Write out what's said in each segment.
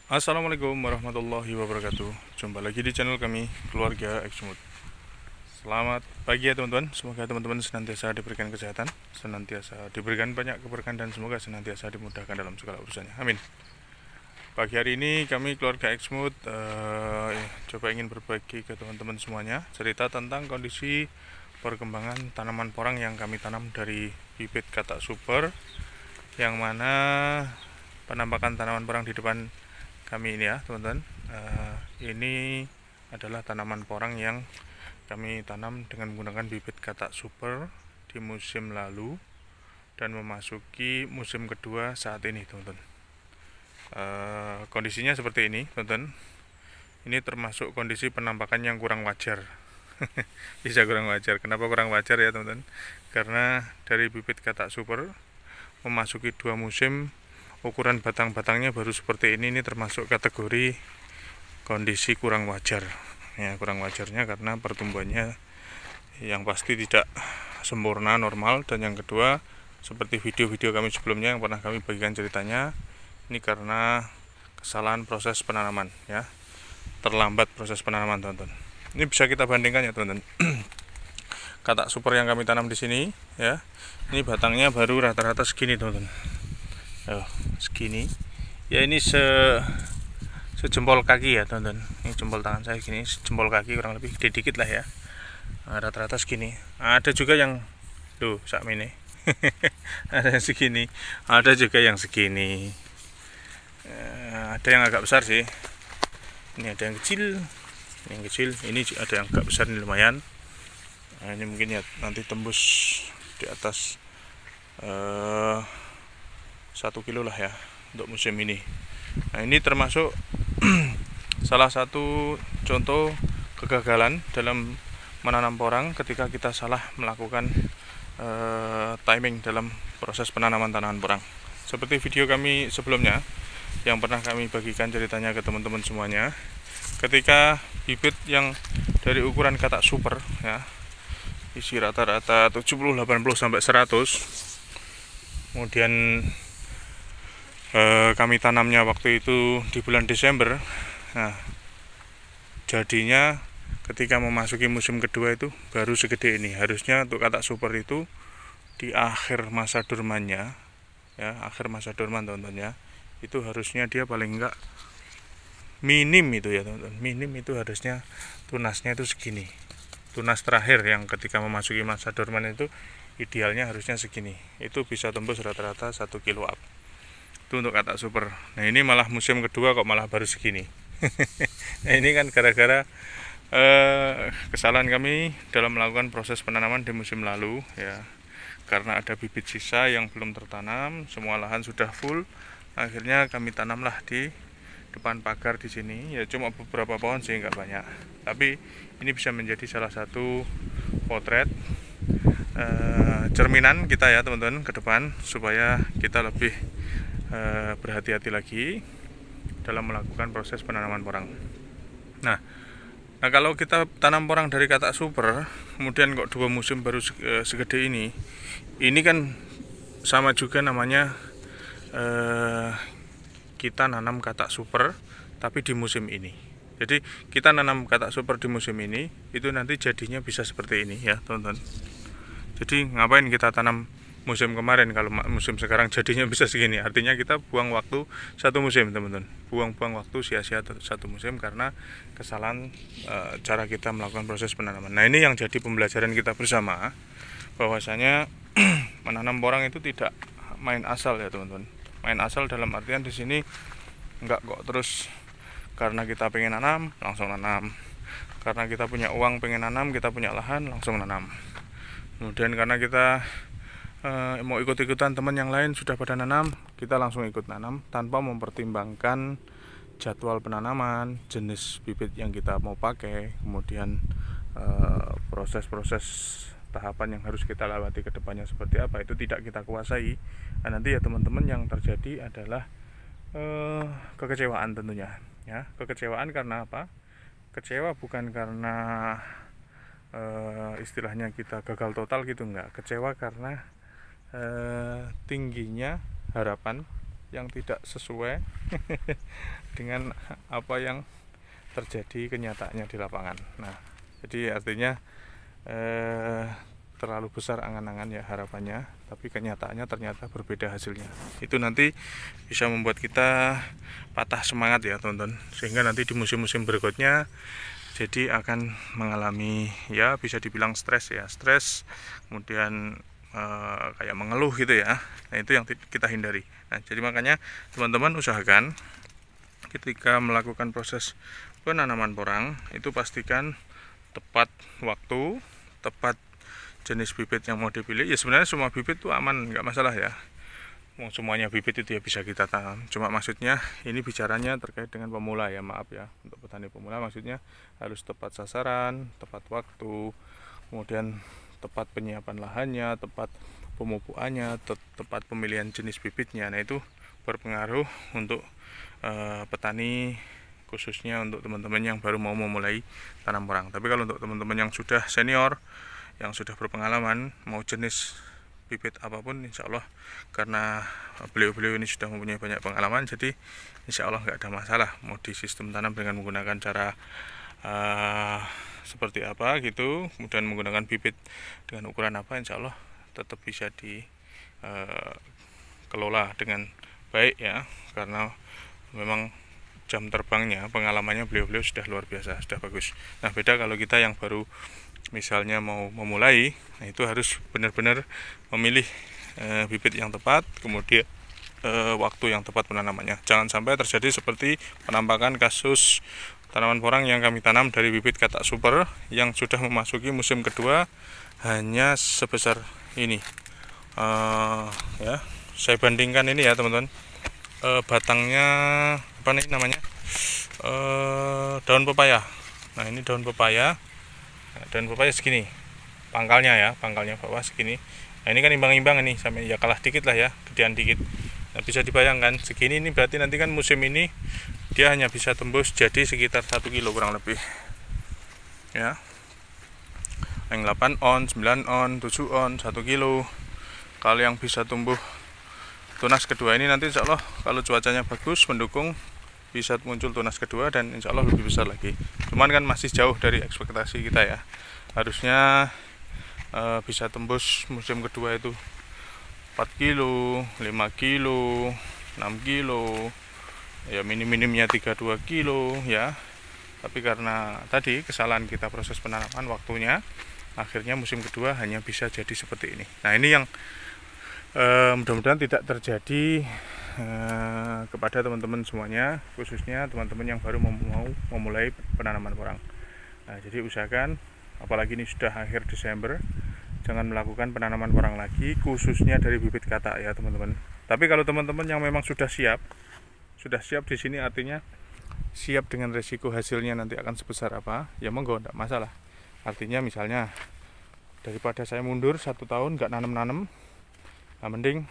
Assalamualaikum warahmatullahi wabarakatuh. Jumpa lagi di channel kami, Keluarga Exmut. Selamat pagi ya teman-teman. Semoga teman-teman senantiasa diberikan kesehatan, senantiasa diberikan banyak keberkahan, dan semoga senantiasa dimudahkan dalam segala urusannya. Amin. Pagi hari ini kami Keluarga Exmut coba ingin berbagi ke teman-teman semuanya cerita tentang kondisi perkembangan tanaman porang yang kami tanam dari bibit katak super, yang mana penampakan tanaman porang di depan kami ini ya teman-teman. Ini adalah tanaman porang yang kami tanam dengan menggunakan bibit katak super di musim lalu dan memasuki musim kedua saat ini teman-teman. Kondisinya seperti ini teman-teman. Ini termasuk kondisi penampakan yang kurang wajar. Bisa kurang wajar. Kenapa kurang wajar ya teman-teman? Karena dari bibit katak super memasuki 2 musim, ukuran batang-batangnya baru seperti ini termasuk kategori kondisi kurang wajar ya. Kurang wajarnya karena pertumbuhannya yang pasti tidak sempurna normal, dan yang kedua seperti video-video kami sebelumnya yang pernah kami bagikan ceritanya, ini karena kesalahan proses penanaman ya, terlambat proses penanaman teman-teman. Ini bisa kita bandingkan ya teman-teman. Katak super yang kami tanam di sini ya, ini batangnya baru rata-rata segini teman-teman. Segini ya, ini sejempol kaki ya teman-teman. Ini jempol tangan saya gini, sejempol kaki kurang lebih, gede dikit lah ya. Rata-rata segini. Ada juga yang tuh sak ini. Ada yang segini, ada juga yang segini. Ada yang agak besar sih. Ini ada yang kecil, ini ada yang agak besar, ini lumayan. Ini mungkin ya nanti tembus di atas 1 kilo lah ya untuk musim ini. Nah, ini termasuk salah satu contoh kegagalan dalam menanam porang ketika kita salah melakukan timing dalam proses penanaman tanaman porang. Seperti video kami sebelumnya yang pernah kami bagikan ceritanya ke teman-teman semuanya, ketika bibit yang dari ukuran katak super ya, isi rata-rata 70, 80 sampai 100, kemudian kami tanamnya waktu itu di bulan Desember. Nah, jadinya ketika memasuki musim kedua itu baru segede ini. Harusnya untuk katak super itu di akhir masa dormannya ya, akhir masa dorman teman-teman ya, itu harusnya dia paling enggak minim itu ya teman-teman, minim itu harusnya tunasnya itu segini. Tunas terakhir yang ketika memasuki masa dorman itu idealnya harusnya segini. Itu bisa tembus rata-rata 1 kilo up. Itu untuk katak super. Nah, ini malah musim kedua kok malah baru segini. Nah, ini kan gara-gara kesalahan kami dalam melakukan proses penanaman di musim lalu ya. Karena ada bibit sisa yang belum tertanam, semua lahan sudah full. Akhirnya kami tanamlah di depan pagar di sini ya, cuma beberapa pohon sih, nggak banyak. Tapi ini bisa menjadi salah satu potret cerminan kita ya teman-teman ke depan, supaya kita lebih berhati-hati lagi dalam melakukan proses penanaman porang. Nah, kalau kita tanam porang dari katak super, kemudian kok 2 musim baru segede ini kan sama juga namanya kita nanam katak super tapi di musim ini. Jadi kita nanam katak super di musim ini, itu nanti jadinya bisa seperti ini ya teman-teman. Jadi ngapain kita tanam musim kemarin kalau musim sekarang jadinya bisa segini? Artinya kita buang waktu 1 musim teman-teman, buang-buang waktu sia-sia 1 musim karena kesalahan cara kita melakukan proses penanaman. Nah, ini yang jadi pembelajaran kita bersama, bahwasanya menanam porang itu tidak main asal ya teman-teman. Main asal dalam artian di sini enggak kok terus karena kita pengen nanam langsung nanam, karena kita punya uang pengen nanam, kita punya lahan langsung nanam. Kemudian karena kita mau ikut-ikutan teman yang lain sudah pada nanam, kita langsung ikut nanam tanpa mempertimbangkan jadwal penanaman, jenis bibit yang kita mau pakai, kemudian proses-proses tahapan yang harus kita lewati ke depannya seperti apa, itu tidak kita kuasai. Nah, nanti ya teman-teman yang terjadi adalah kekecewaan tentunya ya. Kekecewaan karena apa? Kecewa bukan karena istilahnya kita gagal total gitu, enggak. Kecewa karena tingginya harapan yang tidak sesuai dengan apa yang terjadi kenyataannya di lapangan. Nah, jadi artinya terlalu besar angan-angan ya harapannya, tapi kenyataannya ternyata berbeda hasilnya. Itu nanti bisa membuat kita patah semangat ya teman-teman, sehingga nanti di musim-musim berikutnya jadi akan mengalami ya bisa dibilang stres, kemudian kayak mengeluh gitu ya. Nah, itu yang kita hindari. Nah, jadi makanya teman-teman usahakan ketika melakukan proses penanaman porang itu pastikan tepat waktu, tepat jenis bibit yang mau dipilih. Ya sebenarnya semua bibit itu aman, nggak masalah ya. Mau semuanya bibit itu ya bisa kita tanam. Cuma maksudnya ini bicaranya terkait dengan pemula ya, maaf ya. Untuk petani pemula maksudnya harus tepat sasaran, tepat waktu, kemudian tepat penyiapan lahannya, tepat pemupukannya, tepat pemilihan jenis bibitnya. Nah, itu berpengaruh untuk petani, khususnya untuk teman-teman yang baru mau memulai tanam porang. Tapi kalau untuk teman-teman yang sudah senior, yang sudah berpengalaman, mau jenis bibit apapun, insya Allah karena beliau-beliau ini sudah mempunyai banyak pengalaman, jadi insya Allah nggak ada masalah mau di sistem tanam dengan menggunakan cara seperti apa gitu, kemudian menggunakan bibit dengan ukuran apa, insya Allah tetap bisa dikelola dengan baik ya, karena memang jam terbangnya, pengalamannya beliau-beliau sudah luar biasa, sudah bagus. Nah, beda kalau kita yang baru misalnya mau memulai, nah itu harus benar-benar memilih bibit yang tepat, kemudian waktu yang tepat penanamannya. Jangan sampai terjadi seperti penampakan kasus tanaman porang yang kami tanam dari bibit katak super yang sudah memasuki musim kedua hanya sebesar ini. Ya, saya bandingkan ini ya teman-teman. Batangnya apa nih namanya, daun pepaya. Nah, ini daun pepaya, segini pangkalnya ya, pangkalnya bawah segini. Nah, ini kan imbang-imbang ini, sampai ya kalah dikit lah ya, gedean dikit. Nah, bisa dibayangkan segini ini berarti nanti kan musim ini dia hanya bisa tembus jadi sekitar 1 kilo kurang lebih ya, yang 8 on, 9 on, 7 on, 1 kilo. Kalau yang bisa tumbuh tunas kedua ini nanti insya Allah kalau cuacanya bagus mendukung, bisa muncul tunas kedua dan insya Allah lebih besar lagi. Cuman kan masih jauh dari ekspektasi kita ya. Harusnya bisa tembus musim kedua itu 4 kilo, 5 kilo, 6 kilo, ya minim-minimnya 32 kilo ya. Tapi karena tadi kesalahan kita proses penanaman waktunya, akhirnya musim kedua hanya bisa jadi seperti ini. Nah, ini yang mudah-mudahan tidak terjadi kepada teman-teman semuanya, khususnya teman-teman yang baru mau memulai penanaman porang. Nah, jadi usahakan, apalagi ini sudah akhir Desember, jangan melakukan penanaman porang lagi, khususnya dari bibit katak ya teman-teman. Tapi kalau teman-teman yang memang sudah siap di sini artinya siap dengan resiko hasilnya nanti akan sebesar apa, ya monggo, tidak masalah. Artinya misalnya daripada saya mundur 1 tahun nggak nanam-nanam, nah mending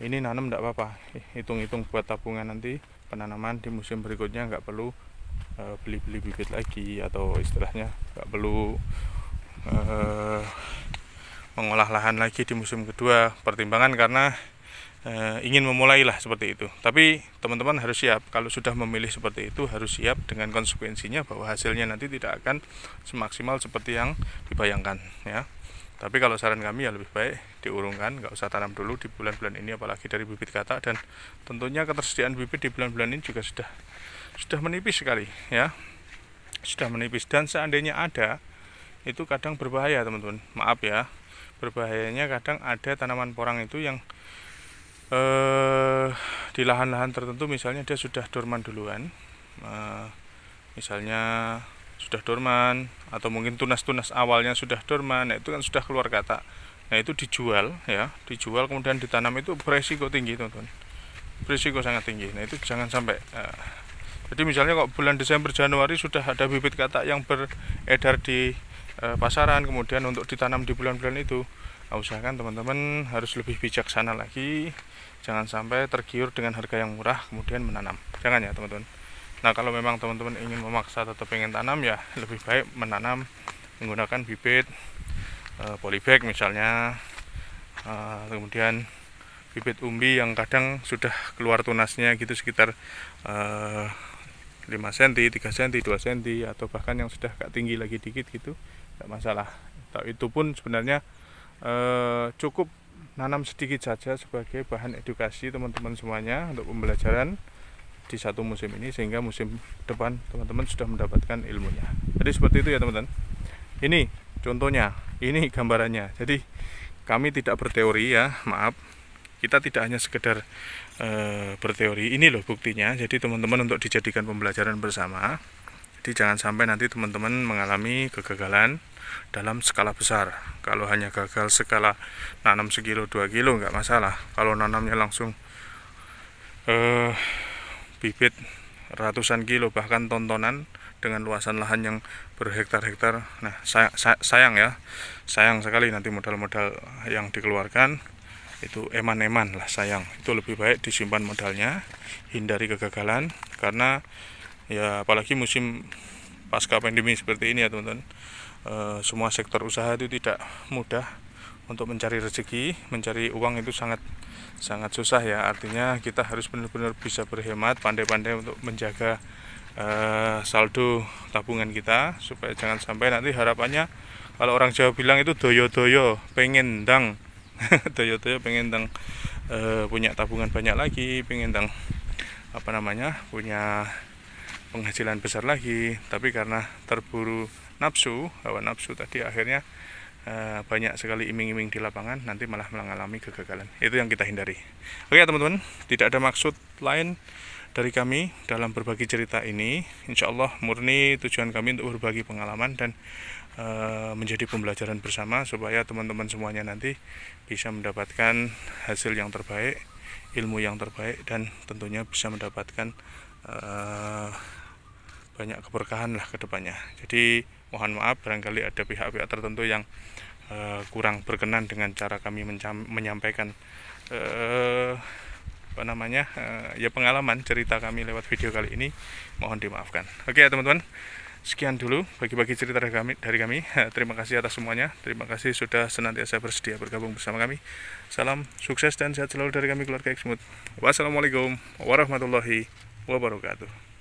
ini nanam tidak apa-apa, hitung-hitung buat tabungan nanti penanaman di musim berikutnya, nggak perlu beli-beli bibit lagi, atau istilahnya nggak perlu mengolah lahan lagi di musim kedua. Pertimbangan karena ingin memulai lah seperti itu. Tapi teman-teman harus siap, kalau sudah memilih seperti itu harus siap dengan konsekuensinya bahwa hasilnya nanti tidak akan semaksimal seperti yang dibayangkan ya. Tapi kalau saran kami ya lebih baik diurungkan, nggak usah tanam dulu di bulan-bulan ini, apalagi dari bibit katak. Dan tentunya ketersediaan bibit di bulan-bulan ini juga sudah menipis sekali ya, sudah menipis. Dan seandainya ada, itu kadang berbahaya teman-teman, maaf ya, berbahayanya kadang ada tanaman porang itu yang di lahan-lahan tertentu misalnya dia sudah dorman duluan, misalnya sudah dorman, atau mungkin tunas-tunas awalnya sudah dorman. Nah, itu kan sudah keluar katak. Nah, itu dijual ya, dijual kemudian ditanam, itu beresiko tinggi teman-teman, beresiko sangat tinggi. Nah, itu jangan sampai jadi misalnya kok bulan Desember Januari sudah ada bibit katak yang beredar di pasaran, kemudian untuk ditanam di bulan-bulan itu, nah, usahakan teman-teman harus lebih bijaksana lagi, jangan sampai tergiur dengan harga yang murah kemudian menanam, jangan ya teman-teman. Nah, kalau memang teman-teman ingin memaksa tetap ingin tanam, ya lebih baik menanam menggunakan bibit polybag misalnya, kemudian bibit umbi yang kadang sudah keluar tunasnya gitu sekitar 5 cm, 3 cm, 2 cm, atau bahkan yang sudah agak tinggi lagi dikit gitu, tidak masalah. Itu pun sebenarnya cukup nanam sedikit saja sebagai bahan edukasi teman-teman semuanya untuk pembelajaran di satu musim ini, sehingga musim depan teman-teman sudah mendapatkan ilmunya. Jadi seperti itu ya teman-teman. Ini contohnya, ini gambarannya. Jadi kami tidak berteori ya, maaf. Kita tidak hanya sekedar berteori. Ini loh buktinya. Jadi teman-teman untuk dijadikan pembelajaran bersama. Jadi jangan sampai nanti teman-teman mengalami kegagalan dalam skala besar. Kalau hanya gagal skala nanam sekilo 2 kilo nggak masalah. Kalau nanamnya langsung bibit ratusan kilo bahkan tontonan dengan luasan lahan yang berhektar-hektar, nah sayang ya, sayang sekali nanti modal-modal yang dikeluarkan itu eman-eman lah, sayang. Itu lebih baik disimpan modalnya, hindari kegagalan, karena ya apalagi musim pasca pandemi seperti ini ya teman-teman, semua sektor usaha itu tidak mudah untuk mencari rezeki, mencari uang itu sangat susah ya. Artinya kita harus benar-benar bisa berhemat, pandai-pandai untuk menjaga saldo tabungan kita, supaya jangan sampai nanti harapannya, kalau orang Jawa bilang itu doyo-doyo pengen ndang doyo-doyo pengen ndang punya tabungan banyak lagi, pengen ndang punya penghasilan besar lagi, tapi karena terburu nafsu, hawa nafsu tadi, akhirnya banyak sekali iming-iming di lapangan, nanti malah mengalami kegagalan. Itu yang kita hindari. Oke teman-teman, tidak ada maksud lain dari kami dalam berbagi cerita ini. Insya Allah murni tujuan kami untuk berbagi pengalaman dan menjadi pembelajaran bersama, supaya teman-teman semuanya nanti bisa mendapatkan hasil yang terbaik, ilmu yang terbaik, dan tentunya bisa mendapatkan banyak keberkahan lah ke depannya. Jadi mohon maaf barangkali ada pihak-pihak tertentu yang kurang berkenan dengan cara kami menyampaikan ya pengalaman cerita kami lewat video kali ini, mohon dimaafkan. Oke ya teman-teman, sekian dulu bagi-bagi cerita dari kami. Terima kasih atas semuanya. Terima kasih sudah senantiasa bersedia bergabung bersama kami. Salam sukses dan sehat selalu dari kami keluarga Xmut. Wassalamualaikum warahmatullahi wabarakatuh.